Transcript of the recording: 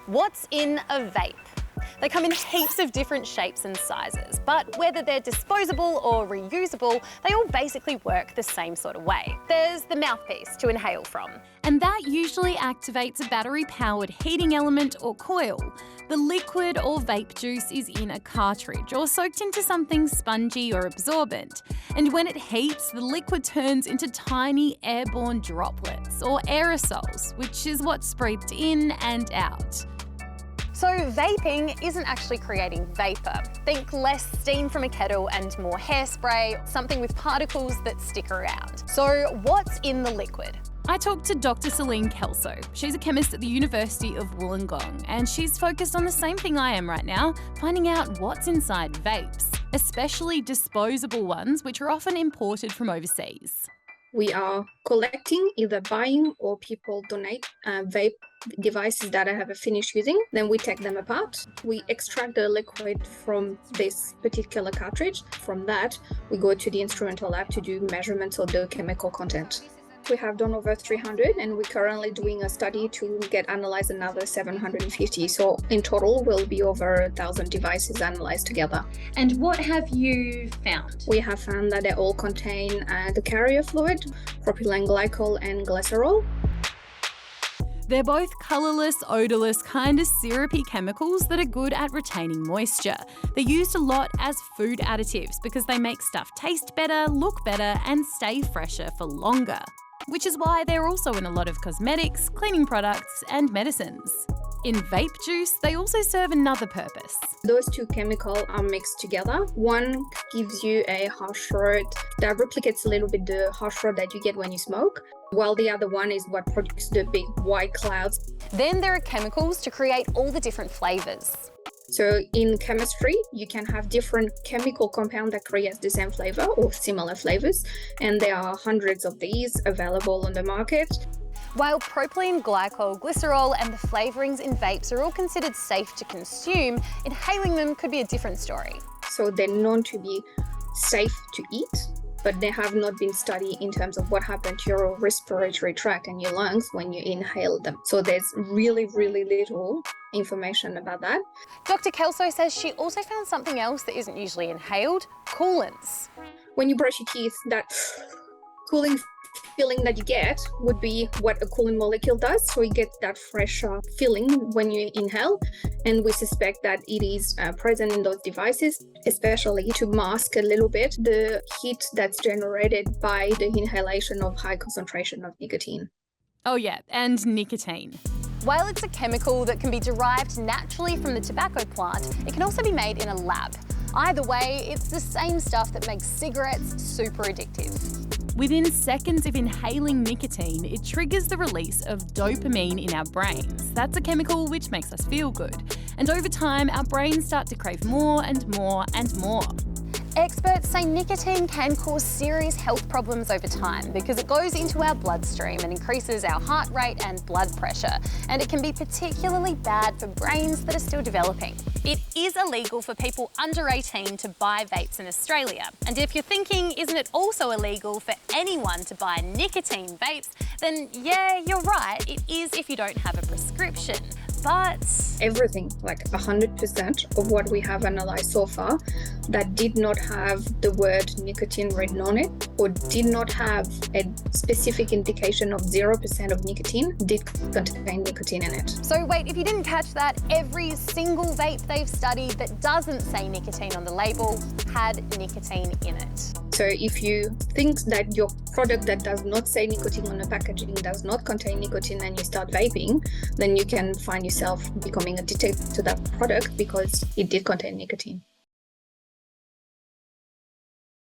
What's in a vape? They come in heaps of different shapes and sizes, but whether they're disposable or reusable, they all basically work the same sort of way. There's the mouthpiece to inhale from. And that usually activates a battery-powered heating element or coil. The liquid or vape juice is in a cartridge or soaked into something spongy or absorbent. And when it heats, the liquid turns into tiny airborne droplets or aerosols, which is what's breathed in and out. So vaping isn't actually creating vapour. Think less steam from a kettle and more hairspray, something with particles that stick around. So what's in the liquid? I talked to Dr. Celine Kelso. She's a chemist at the University of Wollongong, and she's focused on the same thing I am right now, finding out what's inside vapes, especially disposable ones, which are often imported from overseas. We are collecting, either buying or people donate vape devices that I have finished using. Then we take them apart. We extract the liquid from this particular cartridge. From that, we go to the instrumental lab to do measurements of the chemical content. We have done over 300 and we're currently doing a study to get analyzed another 750. So in total, will be over 1,000 devices analyzed together. And what have you found? We have found that they all contain the carrier fluid, propylene glycol and glycerol. They're both colourless, odourless, kind of syrupy chemicals that are good at retaining moisture. They're used a lot as food additives because they make stuff taste better, look better, and stay fresher for longer. Which is why they're also in a lot of cosmetics, cleaning products, and medicines. In vape juice, they also serve another purpose. Those two chemicals are mixed together. One gives you a harsh throat that replicates a little bit the harsh throat that you get when you smoke, while the other one is what produces the big white clouds. Then there are chemicals to create all the different flavours. So in chemistry, you can have different chemical compounds that create the same flavor or similar flavors, and there are hundreds of these available on the market. While propylene glycol, glycerol and the flavourings in vapes are all considered safe to consume, inhaling them could be a different story. So they're known to be safe to eat, but they have not been studied in terms of what happened to your respiratory tract and your lungs when you inhale them. So there's really, really little information about that. Dr. Kelso says she also found something else that isn't usually inhaled: coolants. When you brush your teeth, that cooling feeling that you get would be what a cooling molecule does. So you get that fresh feeling when you inhale. And we suspect that it is present in those devices, especially to mask a little bit the heat that's generated by the inhalation of high concentration of nicotine. Oh yeah, and nicotine. While it's a chemical that can be derived naturally from the tobacco plant, it can also be made in a lab. Either way, it's the same stuff that makes cigarettes super addictive. Within seconds of inhaling nicotine, it triggers the release of dopamine in our brains. That's a chemical which makes us feel good. And over time, our brains start to crave more and more and more. Experts say nicotine can cause serious health problems over time because it goes into our bloodstream and increases our heart rate and blood pressure. And it can be particularly bad for brains that are still developing. It is illegal for people under 18 to buy vapes in Australia. And if you're thinking, isn't it also illegal for anyone to buy nicotine vapes? Then yeah, you're right, it is if you don't have a prescription. But everything, like 100% of what we have analyzed so far that did not have the word nicotine written on it or did not have a specific indication of 0% of nicotine did contain nicotine in it. So wait, if you didn't catch that, every single vape they've studied that doesn't say nicotine on the label had nicotine in it. So if you think that your product that does not say nicotine on the packaging does not contain nicotine and you start vaping, then you can find yourself becoming addicted to that product because it did contain nicotine.